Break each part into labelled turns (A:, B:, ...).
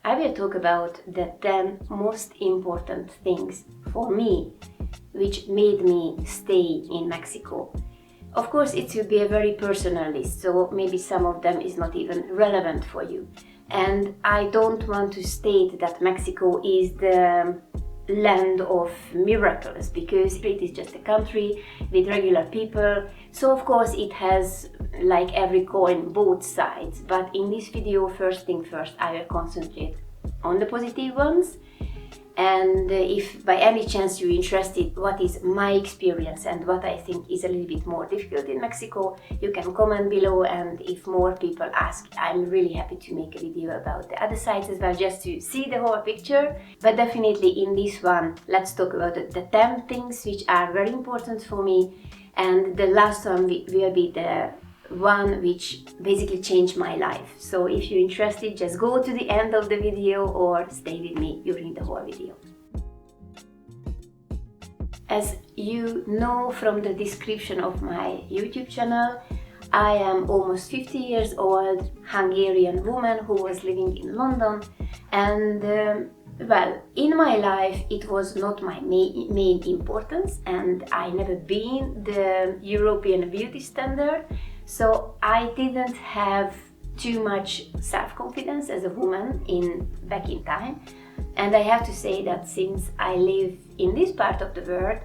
A: I will talk about the 10 most important things for me which made me stay in Mexico. Of course, it will be a very personal list, so maybe some of them is not even relevant for you. And I don't want to state that Mexico is the land of miracles, because it is just a country with regular people. So of course it has, like every coin, both sides. But in this video, first thing first, I will concentrate on the positive ones. And if by any chance you're interested what is my experience and what I think is a little bit more difficult in Mexico, you can comment below, and if more people ask, I'm really happy to make a video about the other sides as well, just to see the whole picture. But definitely in this one, let's talk about the 10 things which are very important for me, and the last one will be the one which basically changed my life. So if you're interested, just go to the end of the video or stay with me during the whole video. As you know from the description of my YouTube channel, I am almost 50 years old, Hungarian woman who was living in London, and well, in my life it was not my main importance, and I never been the European beauty standard. So I didn't have too much self-confidence as a woman back in time. And I have to say that since I live in this part of the world,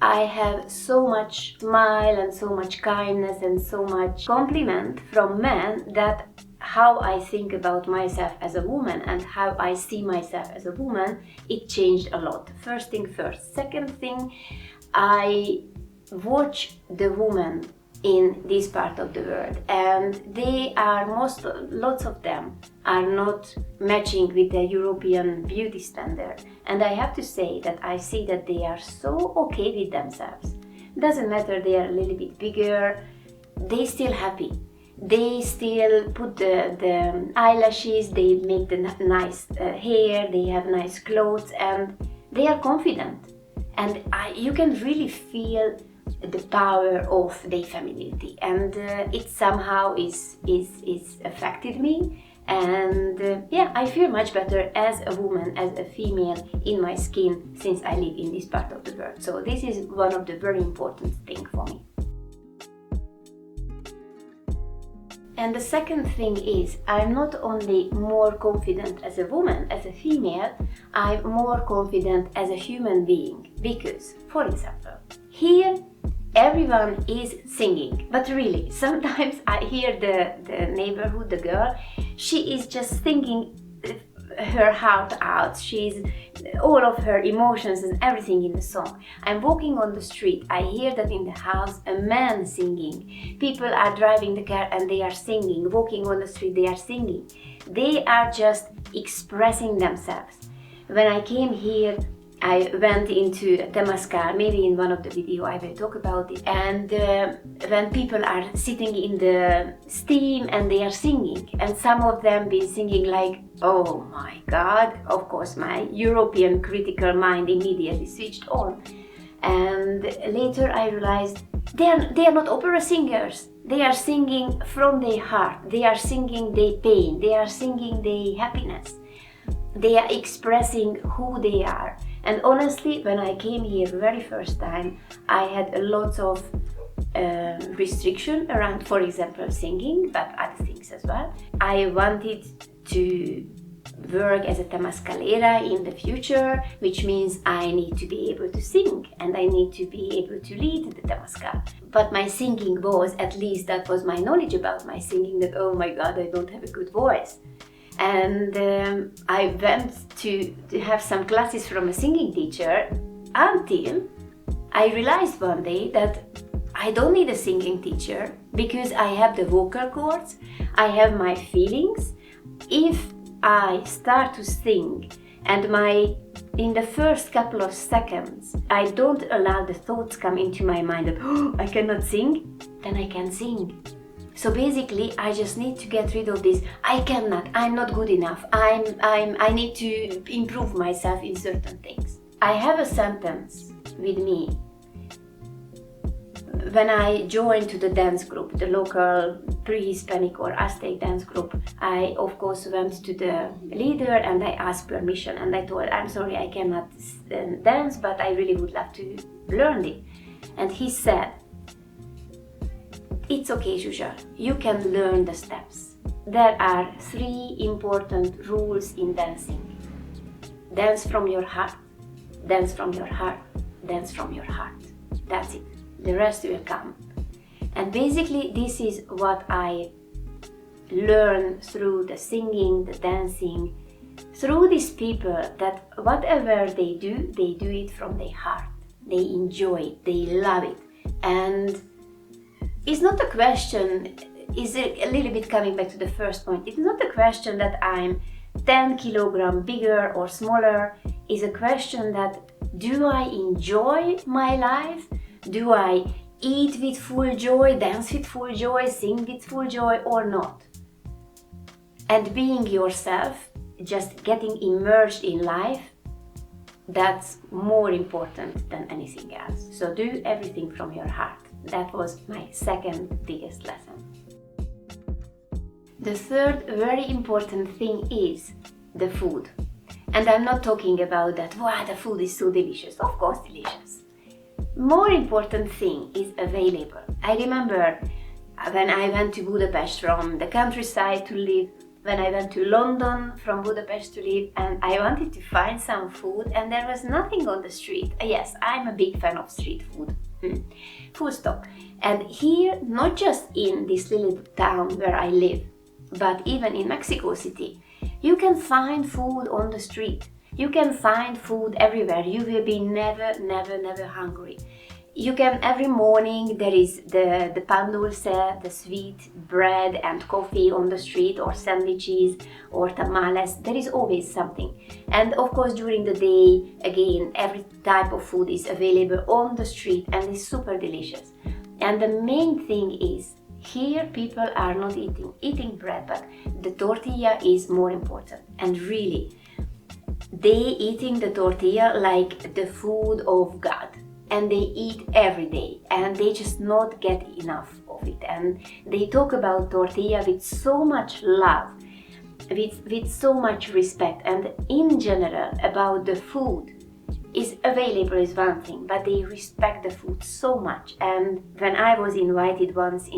A: I have so much smile and so much kindness and so much compliment from men that how I think about myself as a woman and how I see myself as a woman, it changed a lot. First thing first. Second thing, I watch the woman in this part of the world, and they are lots of them are not matching with the European beauty standard. And I have to say that I see that they are so okay with themselves. Doesn't matter they are a little bit bigger, they still happy. They still put the eyelashes, they make the nice hair, they have nice clothes, and they are confident. And you can really feel the power of their femininity, and it somehow is affected me, and yeah, I feel much better as a woman, as a female in my skin, since I live in this part of the world. So this is one of the very important things for me. And the second thing is, I'm not only more confident as a woman, as a female, I'm more confident as a human being, because, for example, here everyone is singing, but really, sometimes I hear the neighborhood, the girl, she is just singing her heart out. She's all of her emotions and everything in the song. I'm walking on the street, I hear that in the house, a man singing. People are driving the car and they are singing. Walking on the street, they are singing. They are just expressing themselves. When I came here, I went into Temazcal, maybe in one of the videos I will talk about it, and when people are sitting in the steam and they are singing, and some of them be singing like, oh my God, of course my European critical mind immediately switched on. And later I realized they are not opera singers. They are singing from their heart, they are singing their pain, they are singing their happiness. They are expressing who they are. And honestly, when I came here very first time, I had a lot of restriction around, for example, singing, but other things as well. I wanted to work as a temazcalera in the future, which means I need to be able to sing and I need to be able to lead the temazcal. But my singing was, at least that was my knowledge about my singing, that oh my God, I don't have a good voice. And I went to have some classes from a singing teacher until I realized one day that I don't need a singing teacher, because I have the vocal cords, I have my feelings. If I start to sing and in the first couple of seconds I don't allow the thoughts come into my mind that oh, I cannot sing, then I can sing. So basically, I just need to get rid of this. I cannot. I'm not good enough. I need to improve myself in certain things. I have a sentence with me when I joined to the dance group, the local pre-Hispanic or Aztec dance group, I of course went to the leader and I asked permission, and I told, I'm sorry, I cannot dance, but I really would love to learn it. And he said, it's okay, Zsuzsa, you can learn the steps. There are 3 important rules in dancing. Dance from your heart, dance from your heart, dance from your heart. That's it. The rest will come. And basically this is what I learned through the singing, the dancing, through these people, that whatever they do it from their heart. They enjoy it, they love it. And it's not a question, is it a little bit coming back to the first point, it's not a question that I'm 10 kilograms bigger or smaller. It's a question that, do I enjoy my life? Do I eat with full joy, dance with full joy, sing with full joy, or not? And being yourself, just getting immersed in life, that's more important than anything else. So do everything from your heart. That was my second biggest lesson. The third very important thing is the food. And I'm not talking about that, wow, the food is so delicious. Of course, delicious. More important thing is available. I remember when I went to Budapest from the countryside to live, when I went to London from Budapest to live, and I wanted to find some food and there was nothing on the street. Yes, I'm a big fan of street food. Full stop. And here, not just in this little town where I live, but even in Mexico City, you can find food on the street. You can find food everywhere. You will be never hungry. You can, every morning there is the pan dulce, the sweet bread and coffee on the street, or sandwiches or tamales. There is always something. And of course during the day, again, every type of food is available on the street and is super delicious. And the main thing is, here people are not eating bread, but the tortilla is more important. And really, they eating the tortilla like the food of God. And they eat every day, and they just not get enough of it. And they talk about tortilla with so much love, with so much respect. And in general, about the food is available is one thing, but they respect the food so much. And when I was invited once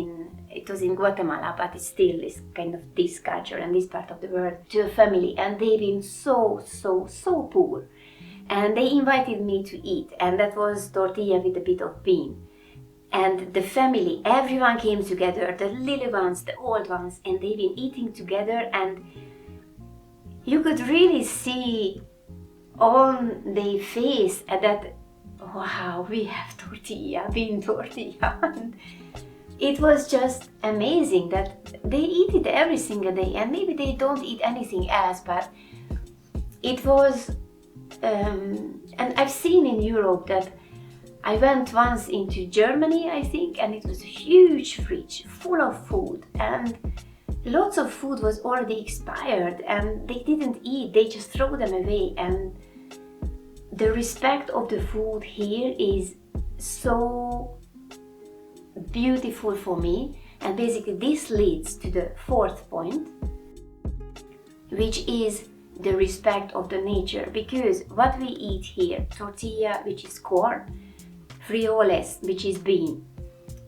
A: it was in Guatemala, but it still is kind of this culture and this part of the world, to a family, and they've been so poor. And they invited me to eat, and that was tortilla with a bit of bean. And the family, everyone came together, the little ones, the old ones, and they've been eating together, and you could really see on their face that, wow, we have tortilla, bean tortilla. And it was just amazing that they eat it every single day, and maybe they don't eat anything else, but it was and I've seen in Europe that I went once into Germany, I think, and it was a huge fridge full of food, and lots of food was already expired and they didn't eat, they just throw them away. And the respect of the food here is so beautiful for me. And basically this leads to the fourth point, which is the respect of the nature, because what we eat here, tortilla, which is corn, frijoles, which is bean,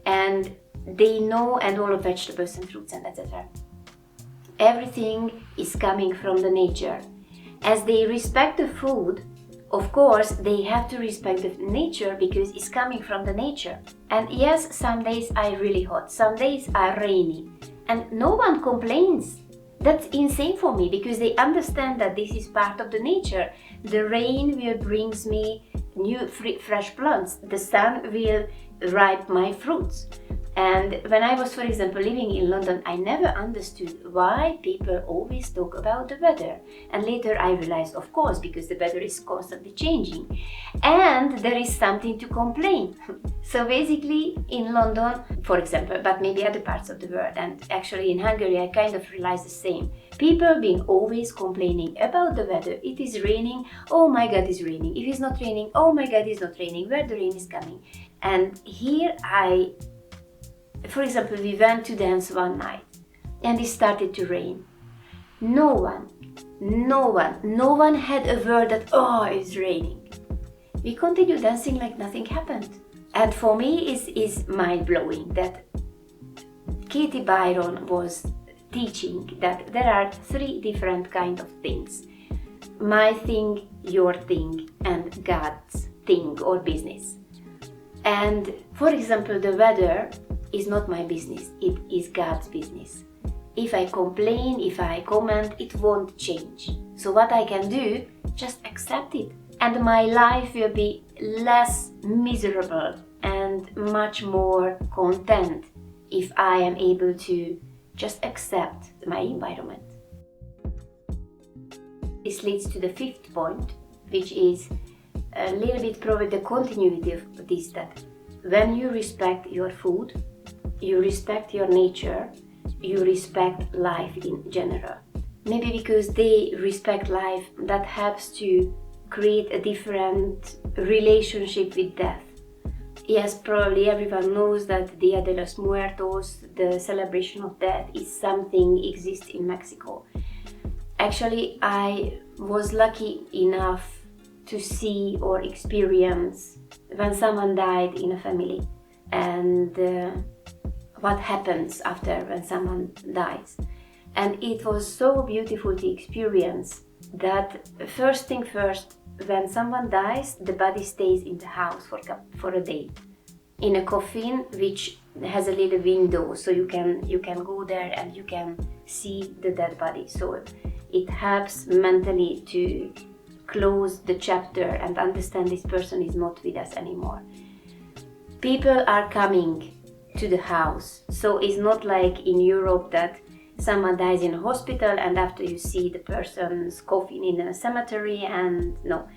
A: and they know, and all of vegetables and fruits and etc. Everything is coming from the nature. As they respect the food, of course they have to respect the nature because it's coming from the nature. And yes, some days are really hot, some days are rainy, and no one complains. That's insane for me, because they understand that this is part of the nature. The rain will bring me new fresh plants. The sun will ripe my fruits. And when I was, for example, living in London, I never understood why people always talk about the weather. And later I realized, of course, because the weather is constantly changing and there is something to complain. So basically in London, for example, but maybe other parts of the world, and actually in Hungary I kind of realized the same. People being always complaining about the weather. It is raining, oh my god, it's raining. If it's not raining, oh my god, it's not raining. Where the rain is coming. And here for example, we went to dance one night and it started to rain. No one had a word that, oh, it's raining. We continued dancing like nothing happened. And for me, is mind-blowing that Katie Byron was teaching that there are 3 different kinds of things. My thing, your thing, and God's thing or business. And for example, the weather is not my business, it is God's business. If I complain, if I comment, it won't change. So what I can do, just accept it. And my life will be less miserable and much more content if I am able to just accept my environment. This leads to the 5th point, which is a little bit probably the continuity of this, that when you respect your food, you respect your nature, you respect life in general. Maybe because they respect life, that helps to create a different relationship with death. Yes, probably everyone knows that Dia de los Muertos, the celebration of death, is something exists in Mexico. Actually, I was lucky enough to see or experience when someone died in a family, and what happens after when someone dies. And it was so beautiful to experience that first thing first, when someone dies, the body stays in the house for a day in a coffin which has a little window, so you can go there and you can see the dead body. So it helps mentally to close the chapter and understand this person is not with us anymore. People are coming to the house, so it's not like in Europe that someone dies in a hospital and after you see the person's coffin in a cemetery, and no,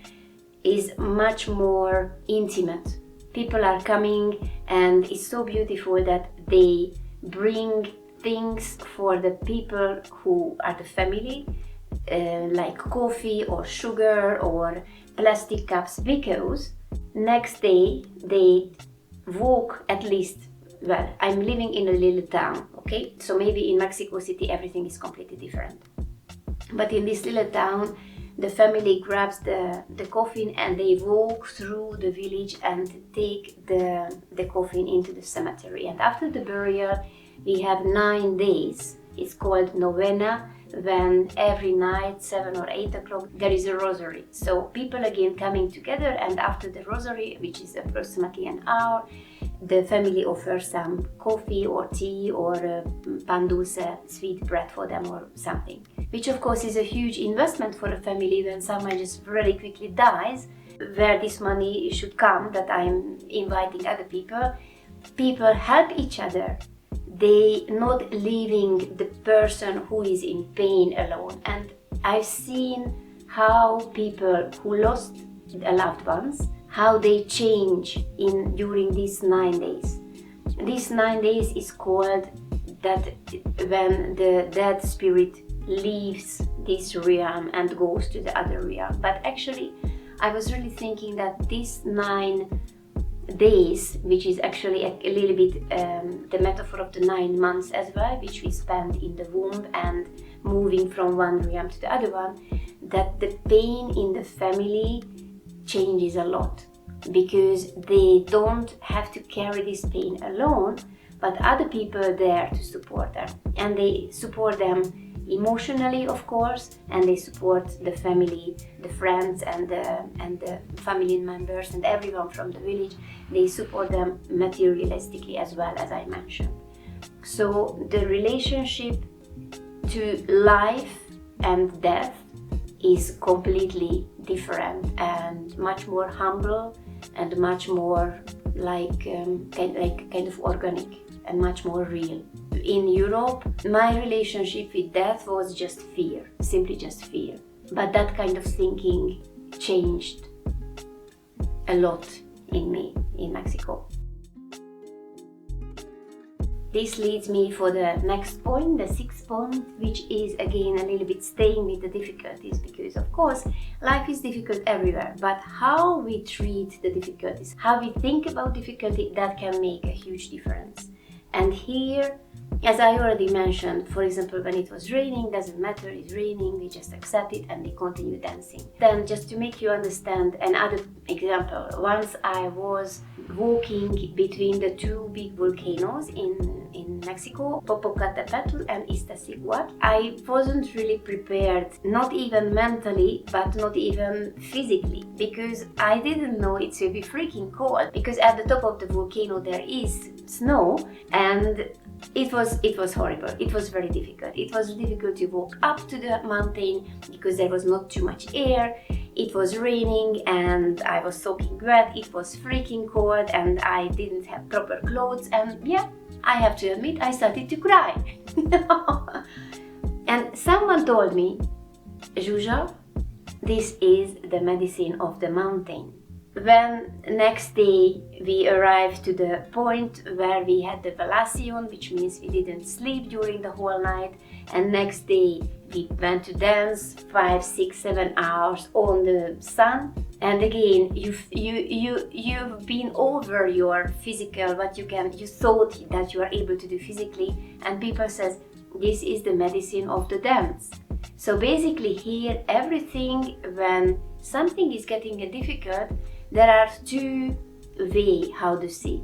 A: is much more intimate. People are coming and it's so beautiful that they bring things for the people who are the family, like coffee or sugar or plastic cups, because next day they walk at least. Well, I'm living in a little town, okay? So maybe in Mexico City everything is completely different. But in this little town, the family grabs the coffin and they walk through the village and take the coffin into the cemetery. And after the burial, we have 9 days. It's called novena, when every night, 7 or 8 o'clock, there is a rosary. So people again coming together, and after the rosary, which is approximately an hour, the family offers some coffee or tea or pan dulce, sweet bread for them or something. Which of course is a huge investment for a family when someone just really quickly dies, where this money should come, that I'm inviting other people. People help each other. They not leaving the person who is in pain alone. And I've seen how people who lost loved ones, how they change during these 9 days. These 9 days is called that when the dead spirit leaves this realm and goes to the other realm. But actually, I was really thinking that these 9 days, which is actually a little bit the metaphor of the 9 months as well, which we spend in the womb and moving from one realm to the other one, that the pain in the family changes a lot, because they don't have to carry this pain alone, but other people are there to support them, and they support them emotionally, of course, and they support the family, the friends, and the family members and everyone from the village. They support them materialistically as well, as I mentioned. So the relationship to life and death is completely different and much more humble and much more kind of organic and much more real. In Europe, my relationship with death was just fear, simply just fear. But that kind of thinking changed a lot in me in Mexico. This leads me for the next point, the sixth point, which is again a little bit staying with the difficulties, because of course life is difficult everywhere, but how we treat the difficulties, how we think about difficulty, that can make a huge difference. And here, as I already mentioned, for example, when it was raining, doesn't matter, it's raining, we just accept it and we continue dancing. Then just to make you understand another example, once I was walking between the two big volcanoes in Mexico, Popocatépetl and Iztaccíhuatl. I wasn't really prepared, not even mentally, but not even physically, because I didn't know it would be freaking cold, because at the top of the volcano there is snow, and it was horrible. It was very difficult. It was difficult to walk up to the mountain because there was not too much air. It was raining and I was soaking wet. It was freaking cold and I didn't have proper clothes, and yeah, I have to admit I started to cry. And someone told me, Zsuzsa, this is the medicine of the mountain. When next day we arrived to the point where we had the velation, which means we didn't sleep during the whole night, and next day we went to dance 5, 6, 7 hours on the sun, and again you've been over your physical, what you thought that you are able to do physically, and people says this is the medicine of the dance. So basically here everything, when something is getting difficult, there are two ways how they see.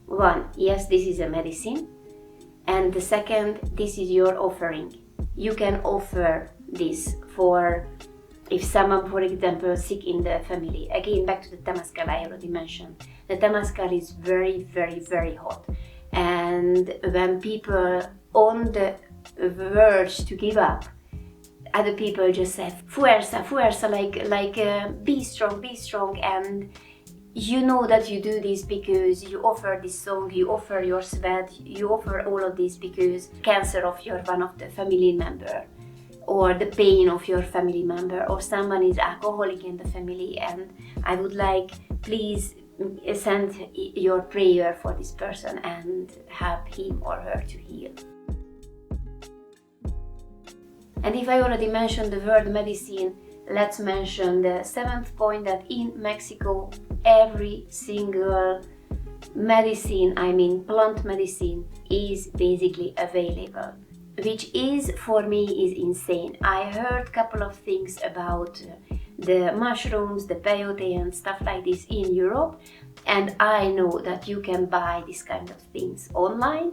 A: One, yes, this is a medicine, and the second, this is your offering. You can offer this for if someone, for example, sick in the family. Again, back to the Temazcal I already mentioned. The Temazcal is very, very, very hot, and when people on the verge to give up, other people just say fuerza, fuerza, like be strong, and you know that you do this because you offer this song, you offer your sweat, you offer all of this because cancer of your one of the family member, or the pain of your family member, or someone is alcoholic in the family, and I would like, please send your prayer for this person and help him or her to heal. And if I already mentioned the word medicine, let's mention the seventh point, that in Mexico every single medicine, I mean plant medicine, is basically available, which is for me is insane. I heard a couple of things about the mushrooms, the peyote and stuff like this in Europe, and I know that you can buy this kind of things online.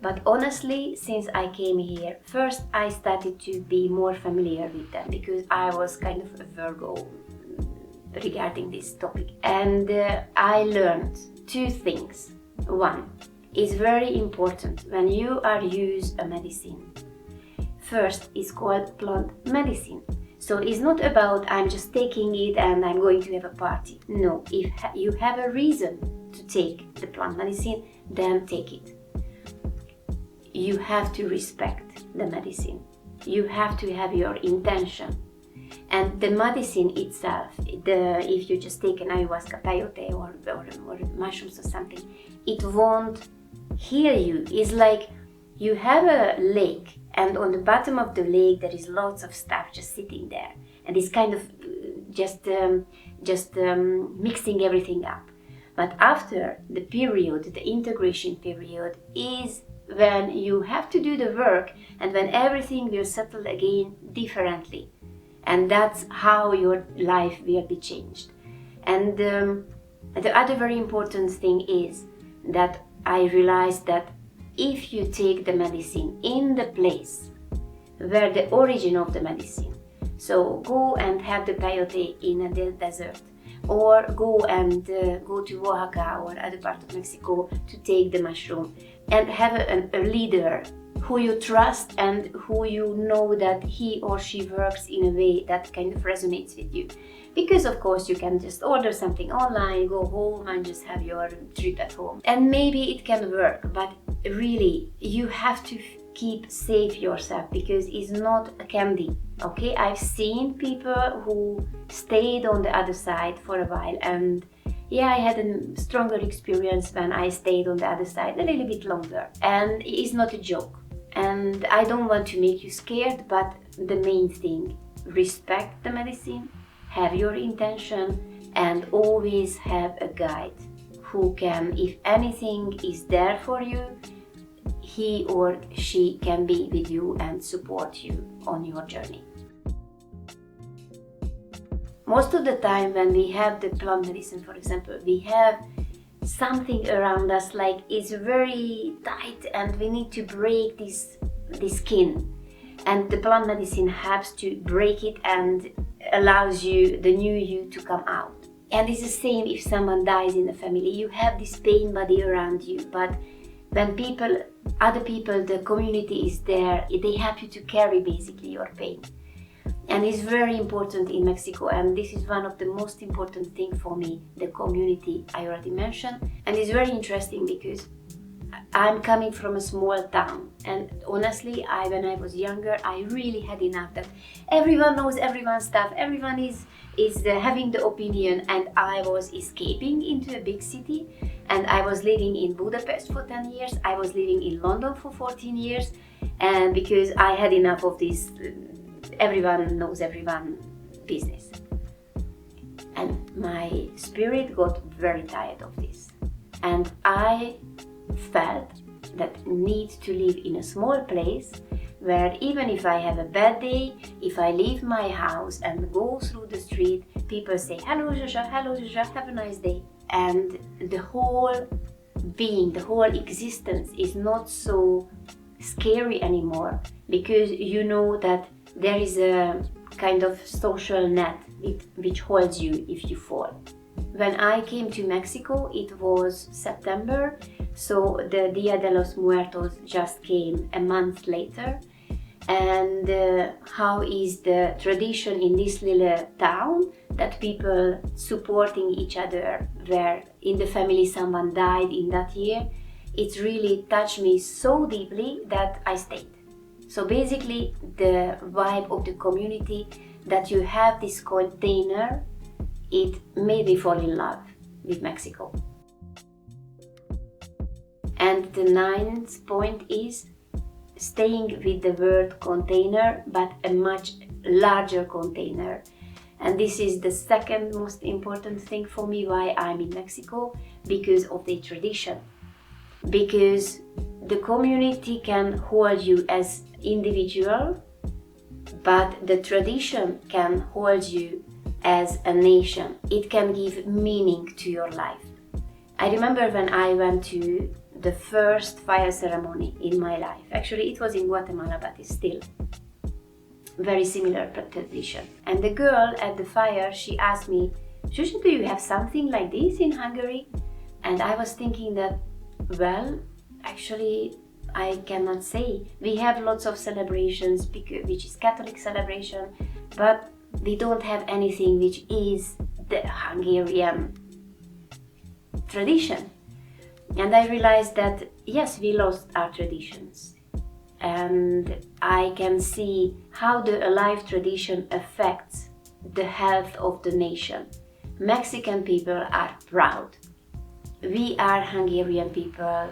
A: But honestly, since I came here, first I started to be more familiar with them because I was kind of a Virgo regarding this topic. And I learned two things. One, is very important when you are use a medicine. First, it's called plant medicine. So it's not about I'm just taking it and I'm going to have a party. No, if you have a reason to take the plant medicine, then take it. You have to respect the medicine. You have to have your intention. And the medicine itself, if you just take an ayahuasca, peyote or mushrooms or something, it won't heal you. It's like you have a lake, and on the bottom of the lake there is lots of stuff just sitting there, and it's kind of just mixing everything up. But after the period, the integration period, is when you have to do the work and when everything will settle again differently, and that's how your life will be changed. And the other very important thing is that I realized that if you take the medicine in the place where the origin of the medicine, so go and have the peyote in a desert, or go to Oaxaca or other part of Mexico to take the mushroom, and have a leader who you trust and who you know that he or she works in a way that kind of resonates with you. Because of course you can just order something online, go home and just have your trip at home. And maybe it can work, but really you have to keep safe yourself, because it's not a candy, okay? I've seen people who stayed on the other side for a while, and yeah, I had a stronger experience when I stayed on the other side a little bit longer. And it's not a joke. And I don't want to make you scared, but the main thing, respect the medicine, have your intention, and always have a guide who can, if anything is there for you, he or she can be with you and support you on your journey. Most of the time when we have the plant medicine, for example, we have something around us like it's very tight and we need to break this skin, and the plant medicine helps to break it and allows you, the new you, to come out. And it's the same if someone dies in the family. You have this pain body around you, but when other people, the community is there, they help you to carry basically your pain. And it's very important in Mexico, and this is one of the most important things for me, the community I already mentioned. And it's very interesting because I'm coming from a small town, and honestly, when I was younger, I really had enough that everyone knows everyone's stuff, everyone is having the opinion, and I was escaping into a big city. And I was living in Budapest for 10 years, I was living in London for 14 years, and because I had enough of this everyone knows everyone business. And my spirit got very tired of this. And I felt that need to live in a small place where even if I have a bad day, if I leave my house and go through the street, people say, hello Zsuzsa, have a nice day. And the whole being, the whole existence is not so scary anymore, because you know that there is a kind of social net which holds you if you fall. When I came to Mexico, it was September, so the Dia de los Muertos just came a month later. And how is the tradition in this little town that people supporting each other, where in the family someone died in that year, it really touched me so deeply that I stayed. So basically the vibe of the community, that you have this container, it made me fall in love with Mexico. And the ninth point is staying with the word container, but a much larger container. And this is the second most important thing for me why I'm in Mexico, because of the tradition. Because the community can hold you as individual, but the tradition can hold you as a nation. It can give meaning to your life. I remember when I went to the first fire ceremony in my life. Actually, it was in Guatemala, but it's still very similar tradition. And the girl at the fire, she asked me, Zsuzsa, do you have something like this in Hungary? And I was thinking that, well, actually, I cannot say. We have lots of celebrations, which is Catholic celebration, but we don't have anything which is the Hungarian tradition. And I realized that, yes, we lost our traditions. And I can see how the alive tradition affects the health of the nation. Mexican people are proud. We are Hungarian people,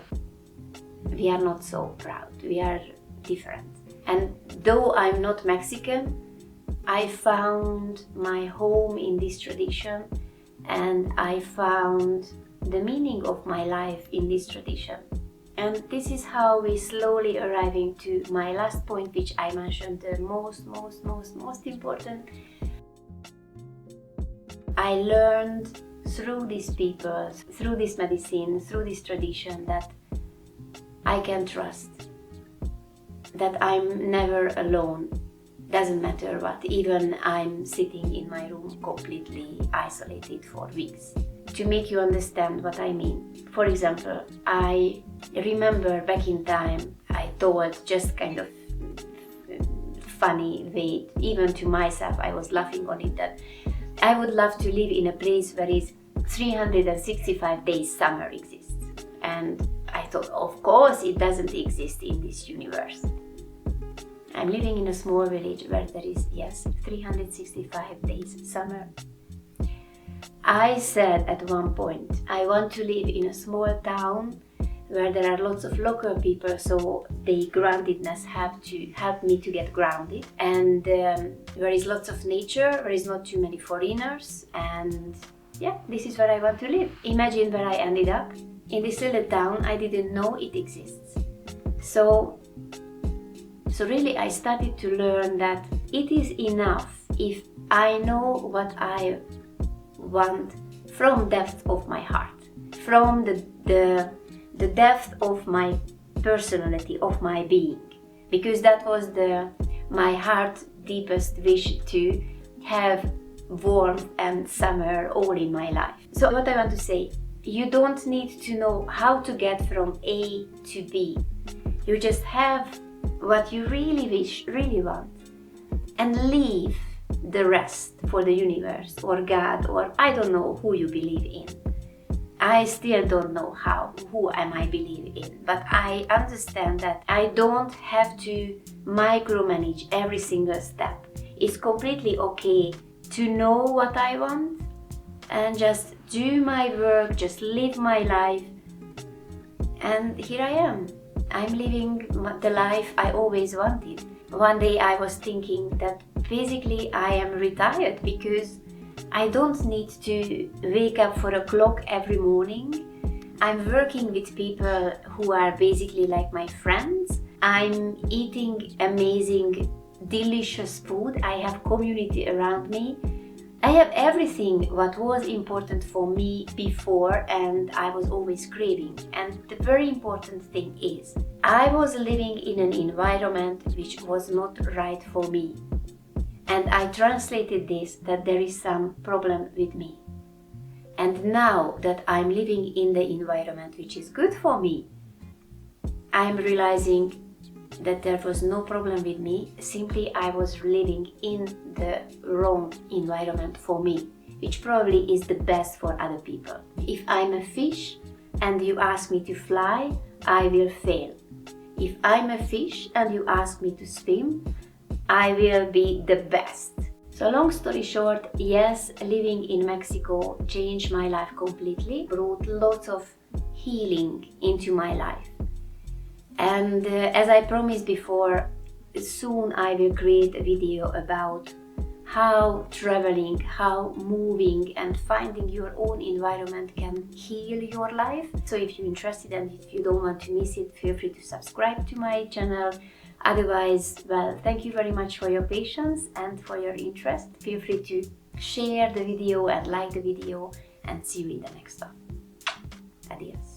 A: we are not so proud. We are different. And though I'm not Mexican, I found my home in this tradition, and I found the meaning of my life in this tradition. And this is how we slowly arriving to my last point, which I mentioned, the most important. I learned through these people, through this medicine, through this tradition, that I can trust, that I'm never alone. Doesn't matter what, even I'm sitting in my room completely isolated for weeks. To make you understand what I mean. For example, I remember back in time, I thought, just kind of funny way, even to myself, I was laughing on it, that I would love to live in a place where is 365 days summer exists. And I thought, of course it doesn't exist in this universe. I'm living in a small village where there is, yes, 365 days summer. I said at one point, I want to live in a small town where there are lots of local people, so the groundedness have to help me to get grounded, and there is lots of nature, there is not too many foreigners, and yeah, this is where I want to live. Imagine where I ended up, in this little town. I didn't know it exists. So really I started to learn that it is enough if I know what I want from depth of my heart, from the depth of my personality, of my being, because that was my heart's deepest wish, to have warmth and summer all in my life. So what I want to say, you don't need to know how to get from A to B. You just have what you really wish, really want, and leave the rest for the universe or God, or I don't know who you believe in. I still don't know who am I believe in, but I understand that I don't have to micromanage every single step. It's completely okay to know what I want and just do my work, just live my life. And here I am. I'm living the life I always wanted. One day I was thinking that basically I am retired because I don't need to wake up for a clock every morning. I'm working with people who are basically like my friends. I'm eating amazing, delicious food. I have community around me. I have everything what was important for me before and I was always craving. And the very important thing is, I was living in an environment which was not right for me. And I translated this, that there is some problem with me. And now that I'm living in the environment which is good for me, I'm realizing that there was no problem with me, simply I was living in the wrong environment for me, which probably is the best for other people. If I'm a fish and you ask me to fly, I will fail. If I'm a fish and you ask me to swim, I will be the best. So long story short, yes, living in Mexico changed my life completely, brought lots of healing into my life. And as I promised before, soon I will create a video about how traveling, how moving and finding your own environment can heal your life. So if you're interested and if you don't want to miss it, feel free to subscribe to my channel. Otherwise, well, thank you very much for your patience and for your interest. Feel free to share the video and like the video, and see you in the next one. Adios.